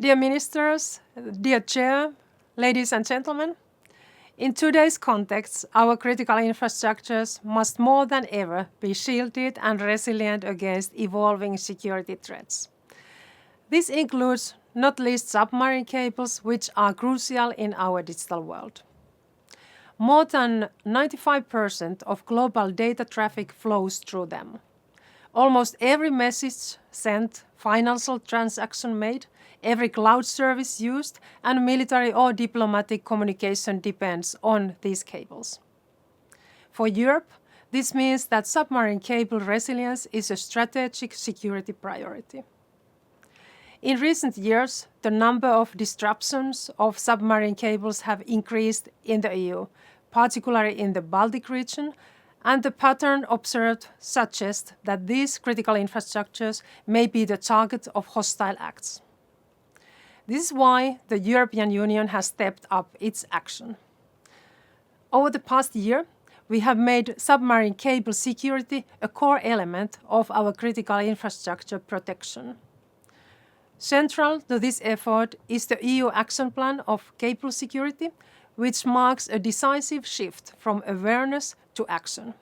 Dear Ministers, dear Chair, ladies and gentlemen, in today's context, our critical infrastructures must more than ever be shielded and resilient against evolving security threats. This includes not least submarine cables, which are crucial in our digital world. More than 95% of global data traffic flows through them. Almost every message sent, financial transaction made, every cloud service used, and military or diplomatic communication depends on these cables. For Europe, this means that submarine cable resilience is a strategic security priority. In recent years, the number of disruptions of submarine cables have increased in the EU, particularly in the Baltic region, and the pattern observed suggests that these critical infrastructures may be the target of hostile acts. This is why the European Union has stepped up its action. Over the past year, we have made submarine cable security a core element of our critical infrastructure protection. Central to this effort is the EU Action Plan of Cable Security, which marks a decisive shift from awareness to action.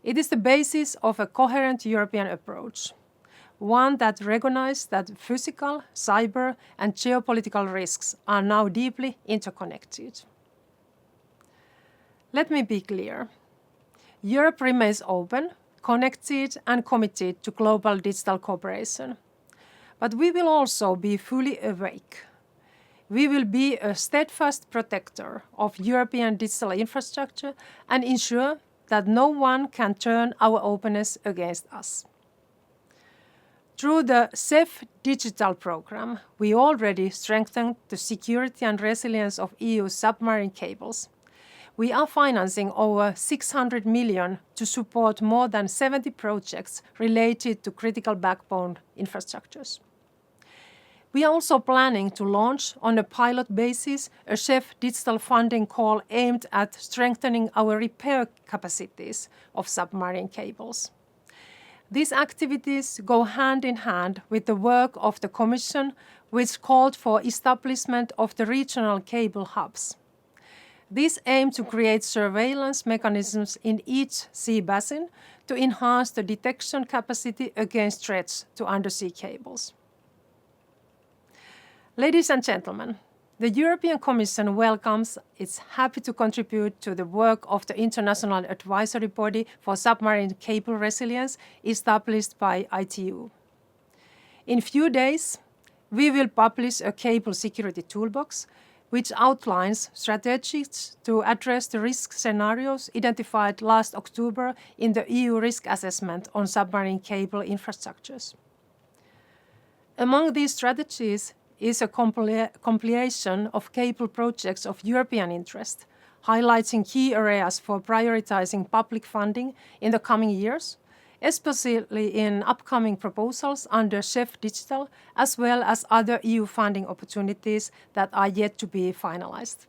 It is the basis of a coherent European approach, one that recognizes that physical, cyber, and geopolitical risks are now deeply interconnected. Let me be clear. Europe remains open, connected, and committed to global digital cooperation. But we will also be fully awake. We will be a steadfast protector of European digital infrastructure and ensure that no one can turn our openness against us. Through the CEF Digital Programme, we already strengthened the security and resilience of EU submarine cables. We are financing over 600 million to support more than 70 projects related to critical backbone infrastructures. We are also planning to launch, on a pilot basis, a CEF digital funding call aimed at strengthening our repair capacities of submarine cables. These activities go hand in hand with the work of the Commission, which called for establishment of the regional cable hubs. These aim to create surveillance mechanisms in each sea basin to enhance the detection capacity against threats to undersea cables. Ladies and gentlemen, the European Commission welcomes, it's happy to contribute to the work of the International Advisory Body for Submarine Cable Resilience established by ITU. In few days, we will publish a cable security toolbox which outlines strategies to address the risk scenarios identified last October in the EU risk assessment on submarine cable infrastructures. Among these strategies is a compilation of cable projects of European interest, highlighting key areas for prioritizing public funding in the coming years, especially in upcoming proposals under CEF Digital, as well as other EU funding opportunities that are yet to be finalized.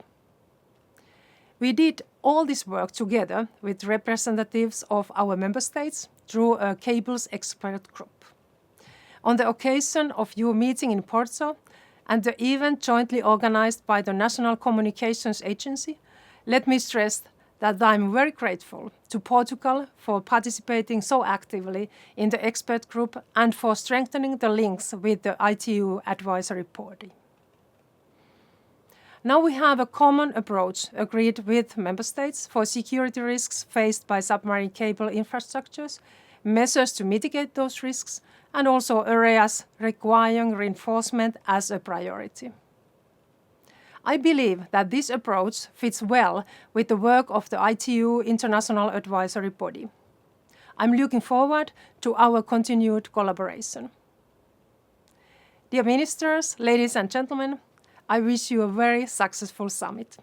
We did all this work together with representatives of our member states through a cables expert group. On the occasion of your meeting in Porto and the event jointly organized by the National Communications Agency, let me stress that I am very grateful to Portugal for participating so actively in the expert group and for strengthening the links with the ITU advisory body. Now we have a common approach agreed with member states for security risks faced by submarine cable infrastructures, measures to mitigate those risks, and also areas requiring reinforcement as a priority. I believe that this approach fits well with the work of the ITU International Advisory Body. I'm looking forward to our continued collaboration. Dear Ministers, ladies and gentlemen, I wish you a very successful summit.